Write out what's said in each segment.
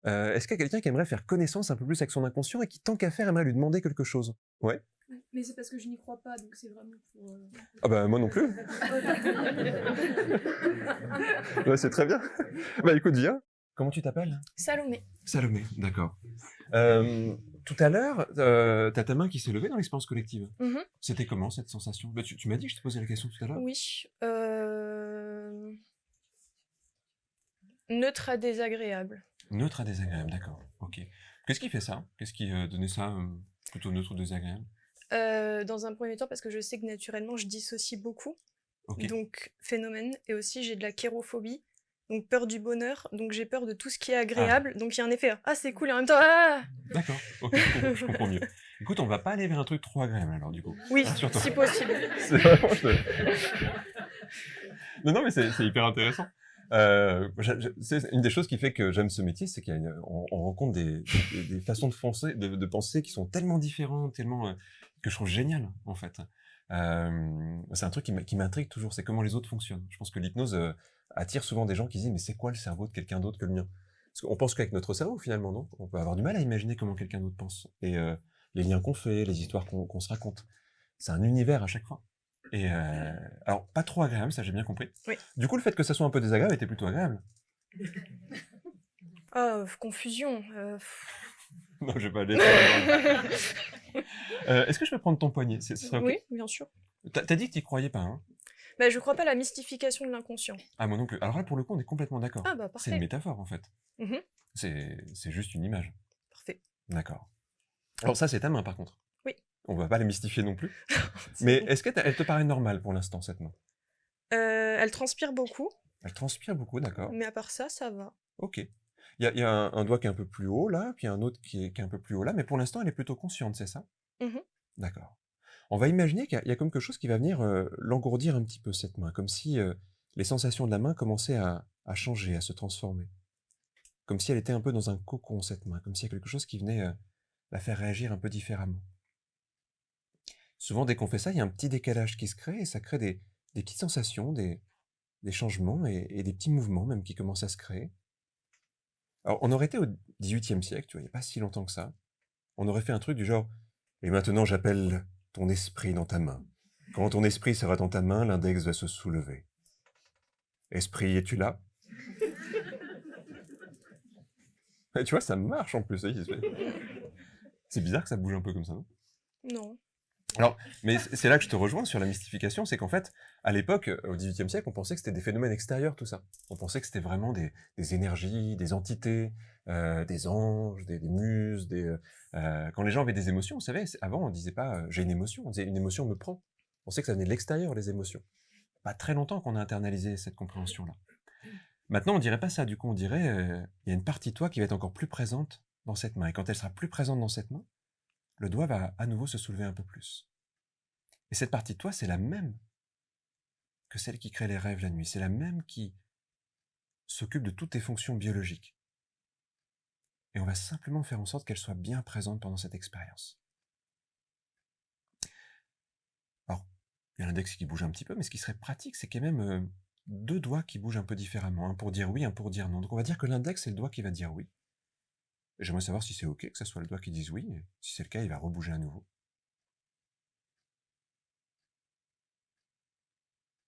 Est-ce qu'il y a quelqu'un qui aimerait faire connaissance un peu plus avec son inconscient et qui, tant qu'à faire, aimerait lui demander quelque chose? Ouais? Ouais, mais c'est parce que je n'y crois pas, donc c'est vraiment pour. Ah bah moi non plus. Ouais, c'est très bien. Bah écoute, viens. Comment tu t'appelles? Salomé. Salomé, d'accord. Tout à l'heure, t'as ta main qui s'est levée dans l'expérience collective. C'était comment cette sensation? Bah, tu m'as dit que je te posais la question tout à l'heure. Oui. Neutre à désagréable. Neutre à désagréable, d'accord. Ok. Qu'est-ce qui fait ça? Qu'est-ce qui donnait ça plutôt neutre ou désagréable? Dans un premier temps, parce que je sais que naturellement, je dissocie beaucoup. Ok. Donc, phénomène. Et aussi, j'ai de la kérophobie. Donc, peur du bonheur. Donc, j'ai peur de tout ce qui est agréable. Donc, il y a un effet, ah, c'est cool, et en même temps, ah! D'accord, ok, je comprends mieux. Écoute, on va pas aller vers un truc trop agréable alors du coup. Oui, Rassure-toi. si possible. C'est vraiment, non, mais c'est hyper intéressant. C'est une des choses qui fait que j'aime ce métier, c'est qu'on rencontre des façons de penser qui sont tellement différentes, tellement que je trouve génial en fait. C'est un truc qui m'intrigue toujours, c'est comment les autres fonctionnent. Je pense que l'hypnose attire souvent des gens qui disent mais c'est quoi le cerveau de quelqu'un d'autre que le mien? Parce qu'on pense qu'avec notre cerveau finalement, non? On peut avoir du mal à imaginer comment quelqu'un d'autre pense. Et les liens qu'on fait, les histoires qu'on se raconte, c'est un univers à chaque fois. Et alors, pas trop agréable, ça j'ai bien compris. Oui. Du coup, le fait que ça soit un peu désagréable était plutôt agréable. Ah, confusion. Non, je vais pas aller. Est-ce que je peux prendre ton poignet? Ce serait ok? Oui, bien sûr. T'as dit que t'y croyais pas, hein? Bah, je crois pas à la mystification de l'inconscient. Ah, moi non plus. Alors là, pour le coup, on est complètement d'accord. Ah, bah, C'est une parfait. métaphore, en fait. Mhm. C'est juste une image. Parfait. D'accord. Alors ça, c'est ta main, par contre. Oui. On va pas la mystifier non plus. C'est Mais bon. est-ce qu'elle te paraît normale pour l'instant, cette main? Elle transpire beaucoup, Elle transpire beaucoup, d'accord. mais à part ça, ça va. Ok. Il y a un doigt qui est un peu plus haut, là, puis un autre qui est un peu plus haut, là, mais pour l'instant, elle est plutôt consciente, c'est ça? Mhm. D'accord. On va imaginer qu'il y a comme quelque chose qui va venir l'engourdir un petit peu, cette main, comme si les sensations de la main commençaient à changer, à se transformer. Comme si elle était un peu dans un cocon, cette main, comme s'il y a quelque chose qui venait la faire réagir un peu différemment. Souvent, dès qu'on fait ça, il y a un petit décalage qui se crée et ça crée des petites sensations, des changements et des petits mouvements même qui commencent à se créer. Alors, on aurait été au XVIIIe siècle, tu vois, il n'y a pas si longtemps que ça. On aurait fait un truc du genre « Et maintenant, j'appelle ton esprit dans ta main. Quand ton esprit sera dans ta main, l'index va se soulever. Esprit, es-tu là ?» Et tu vois, ça marche en plus. C'est bizarre que ça bouge un peu comme ça, non? Non. Alors, mais c'est là que je te rejoins sur la mystification, c'est qu'en fait, à l'époque, au XVIIIe siècle, on pensait que c'était des phénomènes extérieurs, tout ça. On pensait que c'était vraiment des énergies, des entités, des anges, des muses, quand les gens avaient des émotions, vous savez, avant, on disait pas j'ai une émotion, on disait une émotion me prend. On sait que ça venait de l'extérieur, les émotions. Pas très longtemps qu'on a internalisé cette compréhension-là. Maintenant, on dirait pas ça, du coup, on dirait il y a une partie de toi qui va être encore plus présente dans cette main. Et quand elle sera plus présente dans cette main, le doigt va à nouveau se soulever un peu plus. Et cette partie de toi, c'est la même que celle qui crée les rêves la nuit. C'est la même qui s'occupe de toutes tes fonctions biologiques. Et on va simplement faire en sorte qu'elle soit bien présente pendant cette expérience. Alors, il y a l'index qui bouge un petit peu, mais ce qui serait pratique, c'est qu'il y ait même deux doigts qui bougent un peu différemment. Un pour dire oui, un pour dire non. Donc on va dire que l'index, c'est le doigt qui va dire oui. J'aimerais savoir si c'est OK que ce soit le doigt qui dise oui. Et si c'est le cas, il va rebouger à nouveau.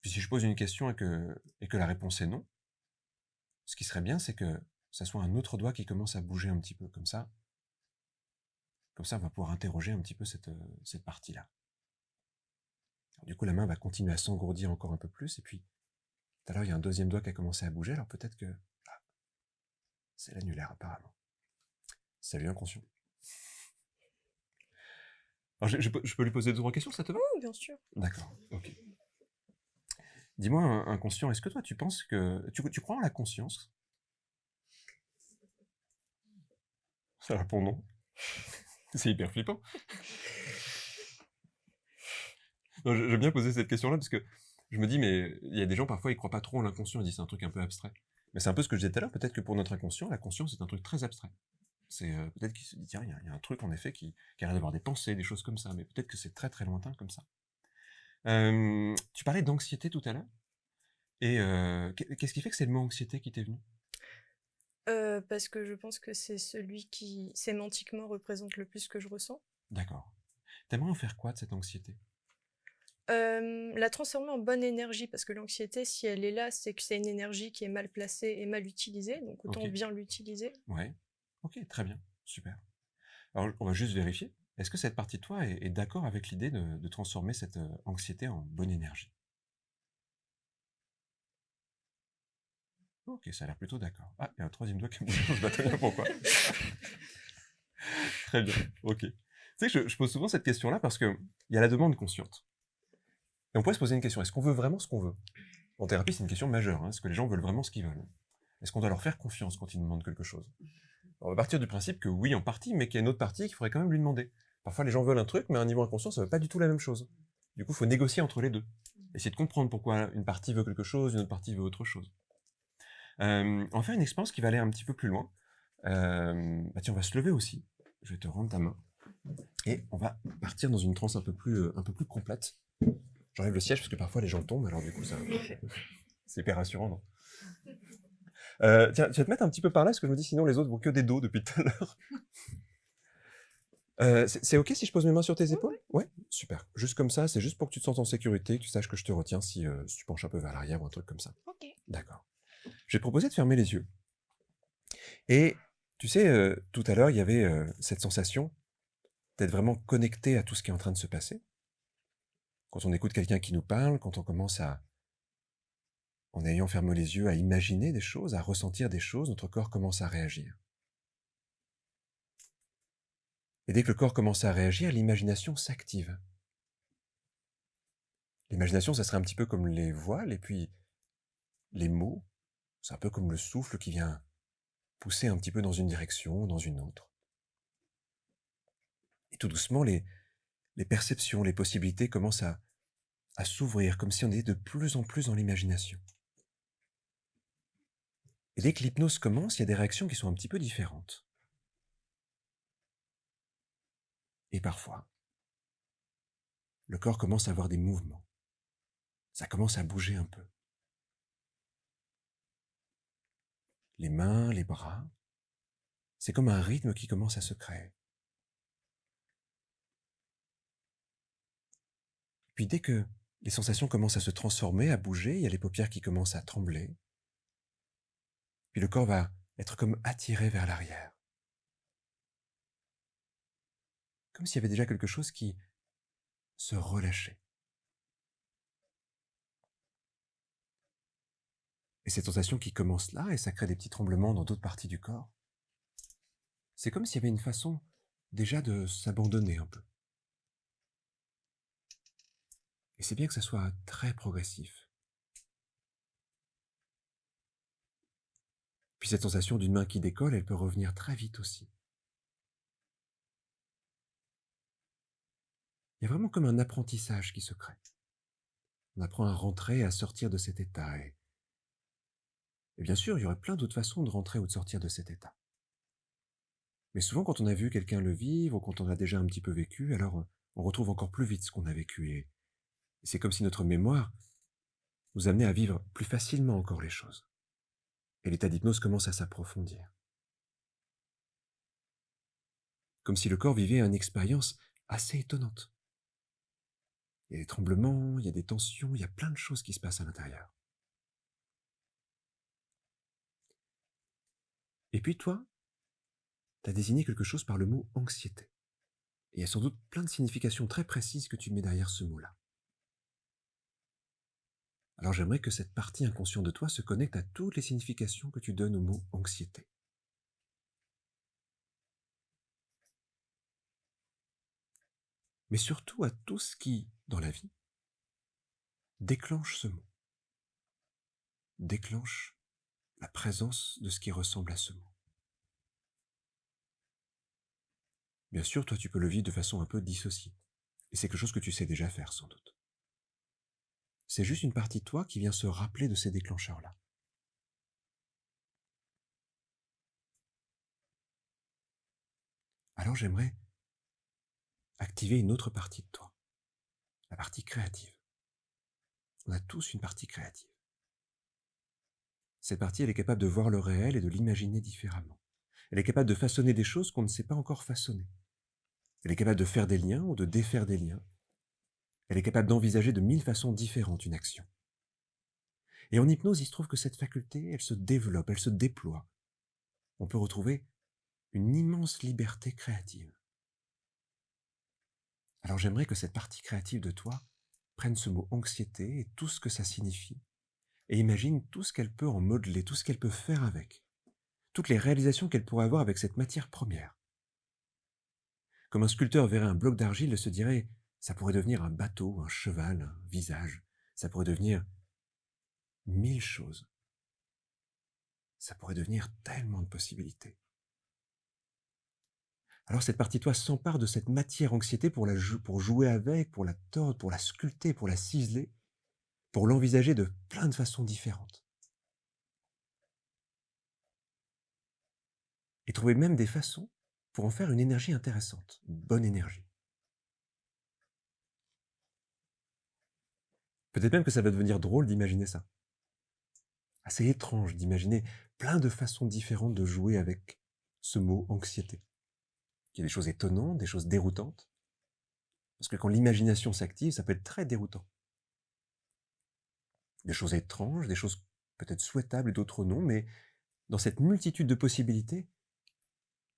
Puis si je pose une question et que la réponse est non, ce qui serait bien, c'est que ça soit un autre doigt qui commence à bouger un petit peu, comme ça. Comme ça, on va pouvoir interroger un petit peu cette partie-là. Du coup, la main va continuer à s'engourdir encore un peu plus, et puis, tout à l'heure, il y a un deuxième doigt qui a commencé à bouger, alors peut-être que... Ah, c'est l'annulaire, apparemment. Salut, inconscient. Alors, je peux lui poser deux, trois questions, ça te va? Oui, bien sûr. D'accord, ok. Dis-moi, inconscient, est-ce que toi, tu penses que... Tu crois en la conscience? Ça répond non. C'est hyper flippant. Non, j'aime bien poser cette question-là parce que je me dis, mais il y a des gens, parfois, ils croient pas trop en l'inconscient, ils disent c'est un truc un peu abstrait. Mais c'est un peu ce que je disais tout à l'heure, peut-être que pour notre inconscient, la conscience est un truc très abstrait. C'est peut-être qu'il se dit, tiens, il y a un truc en effet qui a l'air d'avoir des pensées, des choses comme ça, mais peut-être que c'est très très lointain comme ça. Tu parlais d'anxiété tout à l'heure, et qu'est-ce qui fait que c'est le mot anxiété qui t'est venu? Parce que je pense que c'est celui qui sémantiquement représente le plus ce que je ressens. D'accord. T'aimerais en faire quoi de cette anxiété? La transformer en bonne énergie, parce que l'anxiété, si elle est là, c'est que c'est une énergie qui est mal placée et mal utilisée, donc autant Ok. bien l'utiliser. Ouais. Ok, très bien. Super. Alors, on va juste vérifier. Est-ce que cette partie de toi est d'accord avec l'idée de transformer cette anxiété en bonne énergie? Ok, ça a l'air plutôt d'accord. Ah, il y a un troisième doigt qui me bouge, je sais pas pourquoi. Très bien, ok. Tu sais que je pose souvent cette question-là parce que il y a la demande consciente. Et on pourrait se poser une question, est-ce qu'on veut vraiment ce qu'on veut? En thérapie, c'est une question majeure, hein. Est-ce que les gens veulent vraiment ce qu'ils veulent? Est-ce qu'on doit leur faire confiance quand ils nous demandent quelque chose? On va partir du principe que oui, en partie, mais qu'il y a une autre partie qu'il faudrait quand même lui demander. Parfois, les gens veulent un truc, mais à un niveau inconscient, ça veut pas du tout la même chose. Du coup, il faut négocier entre les deux. Essayer de comprendre pourquoi une partie veut quelque chose, une autre partie veut autre chose. On va faire une expérience qui va aller un petit peu plus loin. Bah tiens, on va se lever aussi. Je vais te rendre ta main. Et on va partir dans une transe un peu plus complète. J'enlève le siège parce que parfois les gens tombent, alors du coup, ça, c'est hyper rassurant, non? Tiens, tu vas te mettre un petit peu par là, parce que je me dis sinon les autres vont que des dos depuis tout à l'heure. C'est ok si je pose mes mains sur tes épaules? Ouais, super. Juste comme ça, c'est juste pour que tu te sentes en sécurité, que tu saches que je te retiens si tu penches un peu vers l'arrière ou un truc comme ça. Ok. D'accord. Je vais te proposer de fermer les yeux. Et tu sais, tout à l'heure, il y avait cette sensation d'être vraiment connecté à tout ce qui est en train de se passer. Quand on écoute quelqu'un qui nous parle, quand on commence à, en ayant fermé les yeux, à imaginer des choses, à ressentir des choses, notre corps commence à réagir. Et dès que le corps commence à réagir, l'imagination s'active. L'imagination, ça serait un petit peu comme les voiles, et puis les mots, c'est un peu comme le souffle qui vient pousser un petit peu dans une direction, dans une autre. Et tout doucement, les perceptions, les possibilités commencent à s'ouvrir, comme si on était de plus en plus dans l'imagination. Et dès que l'hypnose commence, il y a des réactions qui sont un petit peu différentes. Et parfois, le corps commence à avoir des mouvements. Ça commence à bouger un peu. Les mains, les bras, c'est comme un rythme qui commence à se créer. Puis dès que les sensations commencent à se transformer, à bouger, il y a les paupières qui commencent à trembler. Puis le corps va être comme attiré vers l'arrière. Comme s'il y avait déjà quelque chose qui se relâchait. Et cette sensation qui commence là, et ça crée des petits tremblements dans d'autres parties du corps, c'est comme s'il y avait une façon déjà de s'abandonner un peu. Et c'est bien que ça soit très progressif. Puis cette sensation d'une main qui décolle, elle peut revenir très vite aussi. Il y a vraiment comme un apprentissage qui se crée. On apprend à rentrer, à sortir de cet état. Et bien sûr, il y aurait plein d'autres façons de rentrer ou de sortir de cet état. Mais souvent, quand on a vu quelqu'un le vivre, ou quand on a déjà un petit peu vécu, alors on retrouve encore plus vite ce qu'on a vécu. Et c'est comme si notre mémoire nous amenait à vivre plus facilement encore les choses. Et l'état d'hypnose commence à s'approfondir. Comme si le corps vivait une expérience assez étonnante. Il y a des tremblements, il y a des tensions, il y a plein de choses qui se passent à l'intérieur. Et puis toi, tu as désigné quelque chose par le mot anxiété. Et il y a sans doute plein de significations très précises que tu mets derrière ce mot-là. Alors j'aimerais que cette partie inconsciente de toi se connecte à toutes les significations que tu donnes au mot anxiété. Mais surtout à tout ce qui, dans la vie, déclenche ce mot, déclenche la présence de ce qui ressemble à ce mot. Bien sûr, toi tu peux le vivre de façon un peu dissociée. Et c'est quelque chose que tu sais déjà faire sans doute. C'est juste une partie de toi qui vient se rappeler de ces déclencheurs-là. Alors j'aimerais activer une autre partie de toi, la partie créative. On a tous une partie créative. Cette partie, elle est capable de voir le réel et de l'imaginer différemment. Elle est capable de façonner des choses qu'on ne sait pas encore façonner. Elle est capable de faire des liens ou de défaire des liens. Elle est capable d'envisager de 1000 façons différentes une action. Et en hypnose, il se trouve que cette faculté, elle se développe, elle se déploie. On peut retrouver une immense liberté créative. Alors j'aimerais que cette partie créative de toi prenne ce mot anxiété et tout ce que ça signifie, et imagine tout ce qu'elle peut en modeler, tout ce qu'elle peut faire avec, toutes les réalisations qu'elle pourrait avoir avec cette matière première. Comme un sculpteur verrait un bloc d'argile et se dirait « ça pourrait devenir un bateau, un cheval, un visage, ça pourrait devenir 1000 choses. Ça pourrait devenir tellement de possibilités. » Alors cette partie de toi s'empare de cette matière anxiété pour jouer avec, pour la tordre, pour la sculpter, pour la ciseler, pour l'envisager de plein de façons différentes. Et trouver même des façons pour en faire une énergie intéressante, une bonne énergie. Peut-être même que ça va devenir drôle d'imaginer ça. Assez étrange d'imaginer plein de façons différentes de jouer avec ce mot anxiété. Il y a des choses étonnantes, des choses déroutantes. Parce que quand l'imagination s'active, ça peut être très déroutant. Des choses étranges, des choses peut-être souhaitables et d'autres non, mais dans cette multitude de possibilités,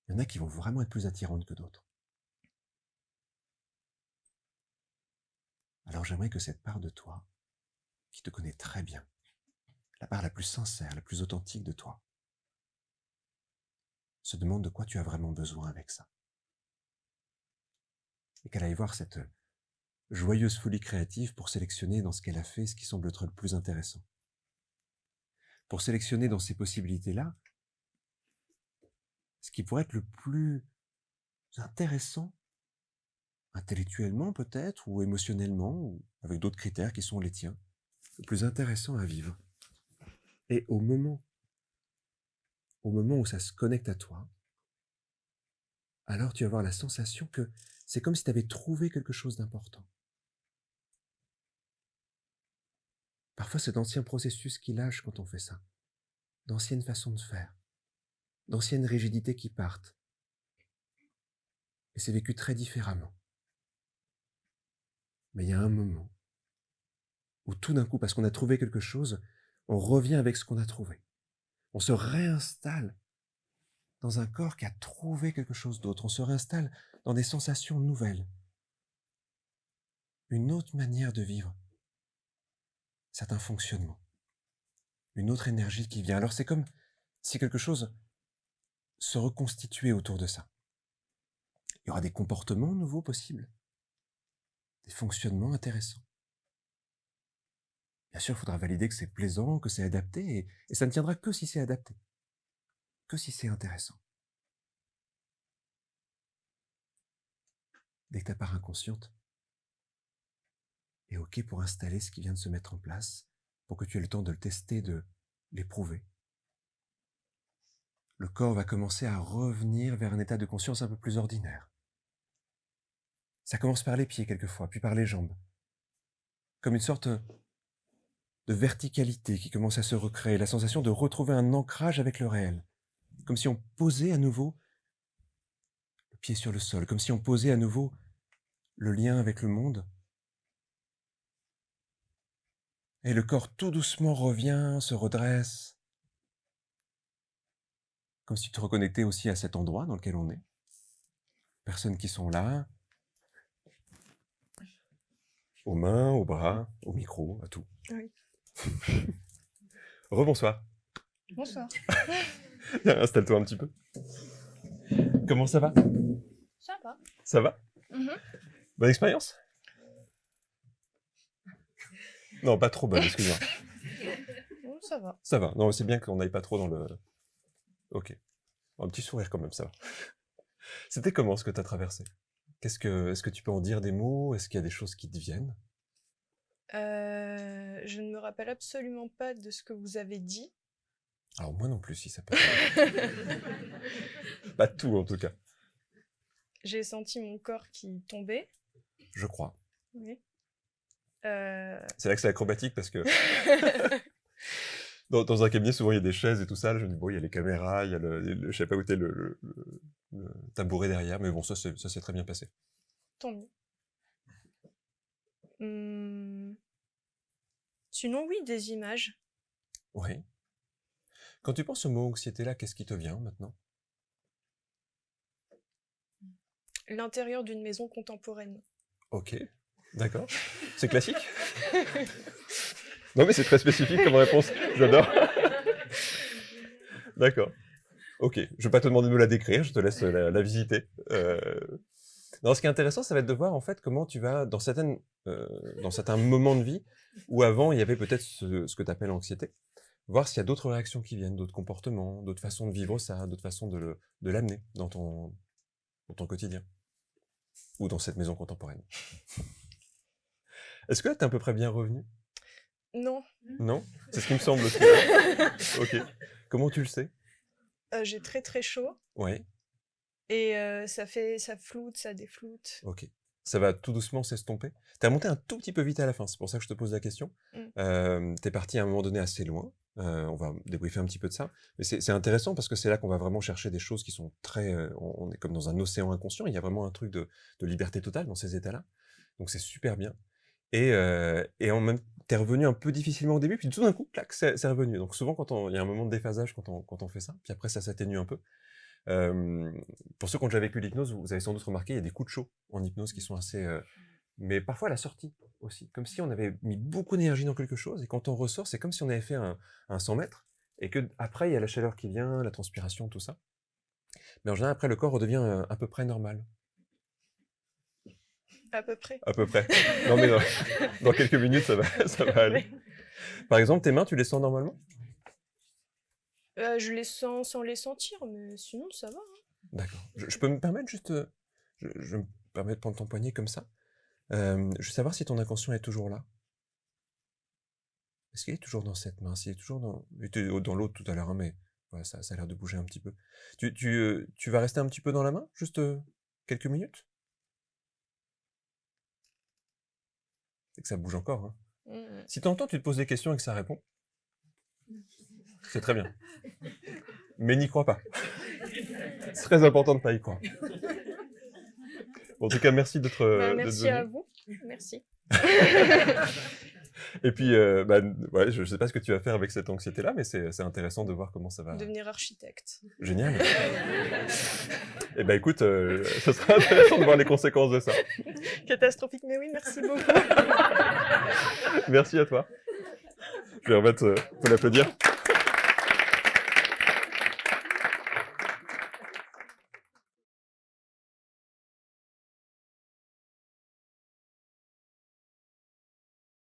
il y en a qui vont vraiment être plus attirantes que d'autres. Alors j'aimerais que cette part de toi, qui te connaît très bien, la part la plus sincère, la plus authentique de toi, se demande de quoi tu as vraiment besoin avec ça. Et qu'elle aille voir cette joyeuse folie créative pour sélectionner dans ce qu'elle a fait ce qui semble être le plus intéressant. Pour sélectionner dans ces possibilités-là ce qui pourrait être le plus intéressant, intellectuellement peut-être, ou émotionnellement, ou avec d'autres critères qui sont les tiens, le plus intéressant à vivre. Et au moment où ça se connecte à toi, alors tu vas avoir la sensation que c'est comme si tu avais trouvé quelque chose d'important. Parfois, c'est d'anciens processus qui lâchent quand on fait ça, d'anciennes façons de faire, d'anciennes rigidités qui partent. Et c'est vécu très différemment. Mais il y a un moment où tout d'un coup, parce qu'on a trouvé quelque chose, on revient avec ce qu'on a trouvé. On se réinstalle dans un corps qui a trouvé quelque chose d'autre. On se réinstalle dans des sensations nouvelles. Une autre manière de vivre. Certains fonctionnements. Une autre énergie qui vient. Alors c'est comme si quelque chose se reconstituait autour de ça. Il y aura des comportements nouveaux possibles. Des fonctionnements intéressants. Bien sûr, il faudra valider que c'est plaisant, que c'est adapté, et ça ne tiendra que si c'est adapté. Que si c'est intéressant. Dès que ta part inconsciente est OK pour installer ce qui vient de se mettre en place, pour que tu aies le temps de le tester, de l'éprouver, le corps va commencer à revenir vers un état de conscience un peu plus ordinaire. Ça commence par les pieds quelquefois, puis par les jambes. Comme une sorte de verticalité qui commence à se recréer, la sensation de retrouver un ancrage avec le réel. Comme si on posait à nouveau le pied sur le sol, comme si on posait à nouveau le lien avec le monde. Et le corps tout doucement revient, se redresse, comme si tu te reconnectais aussi à cet endroit dans lequel on est. Personnes qui sont là, aux mains, aux bras, au micro, à tout. Oui. Rebonsoir. Bonsoir. Viens, installe-toi un petit peu. Comment ça va? Ça va. Ça va? Bonne expérience? Non, pas trop bonne, excuse-moi. Ça va. Ça va. Non, c'est bien qu'on n'aille pas trop dans le... Ok. Un petit sourire quand même, ça va. C'était comment ce que tu as traversé? Est-ce que tu peux en dire des mots? Est-ce qu'il y a des choses qui te viennent? Je ne me rappelle absolument pas de ce que vous avez dit. Alors moi non plus, si ça peut. Pas tout en tout cas. J'ai senti mon corps qui tombait. Je crois. Oui. C'est là que c'est acrobatique parce que... Dans un cabinet, souvent, il y a des chaises et tout ça. Là, je me dis, bon, il y a les caméras, il y a je sais pas où était le tabouret derrière, mais bon, ça s'est très bien passé. Tant mieux. Mmh. Sinon, oui, des images. Oui. Quand tu penses au mot anxiété-là, qu'est-ce qui te vient maintenant? L'intérieur d'une maison contemporaine. Ok, d'accord. C'est classique? Non, mais c'est très spécifique comme réponse. J'adore. D'accord. Ok, je vais pas te demander de me la décrire, je te laisse la visiter. Non, ce qui est intéressant, ça va être de voir en fait comment tu vas, dans certains moments de vie, où avant il y avait peut-être ce que tu appelles l'anxiété, voir s'il y a d'autres réactions qui viennent, d'autres comportements, d'autres façons de vivre ça, d'autres façons de l'amener dans ton quotidien, ou dans cette maison contemporaine. Est-ce que là, tu es à peu près bien revenu? Non, Non? C'est ce qui me semble aussi. Ok. Comment tu le sais? j'ai très très chaud Oui. et ça floute, ça défloute. Ok. Ça va tout doucement s'estomper. T'es remonté un tout petit peu vite à la fin, c'est pour ça que je te pose la question. T'es parti à un moment donné assez loin. On va débriefer un petit peu de ça. Mais c'est intéressant parce que c'est là qu'on va vraiment chercher des choses qui sont très... on est comme dans un océan inconscient. Il y a vraiment un truc de liberté totale dans ces états-là. Donc c'est super bien. Et en même t'es revenu un peu difficilement au début, puis tout d'un coup, clac, c'est revenu. Donc souvent, il y a un moment de déphasage quand on fait ça, puis après ça s'atténue un peu. Pour ceux qui ont déjà vécu l'hypnose, vous avez sans doute remarqué, il y a des coups de chaud en hypnose qui sont assez... mais parfois à la sortie aussi, comme si on avait mis beaucoup d'énergie dans quelque chose, et quand on ressort, c'est comme si on avait fait un 100 mètres, et que après il y a la chaleur qui vient, la transpiration, tout ça. Mais en général, après, le corps redevient à peu près normal. À peu près. À peu près. Non mais dans quelques minutes, ça va aller. Par exemple, tes mains, tu les sens normalement? Je les sens sans les sentir, mais sinon ça va. D'accord. Je peux me permettre juste... je me permets de prendre ton poignet comme ça. Je veux savoir si ton inconscient est toujours là. Est-ce qu'il est toujours dans cette main? S'il est toujours dans... Il était dans l'autre tout à l'heure, hein, mais ouais, ça a l'air de bouger un petit peu. Tu vas rester un petit peu dans la main? Juste quelques minutes? C'est que ça bouge encore, hein. Si t'entends, tu te poses des questions et que ça répond, c'est très bien. Mais n'y crois pas. C'est très important de ne pas y croire. En tout cas, merci d'être merci venu. à vous. Merci. Et puis, ouais, je ne sais pas ce que tu vas faire avec cette anxiété-là, mais c'est intéressant de voir comment ça va... Devenir architecte. Génial. Eh ben écoute, ce sera intéressant de voir les conséquences de ça. Catastrophique, mais oui, merci beaucoup. Merci à toi. Je vais remettre, faut l'applaudir.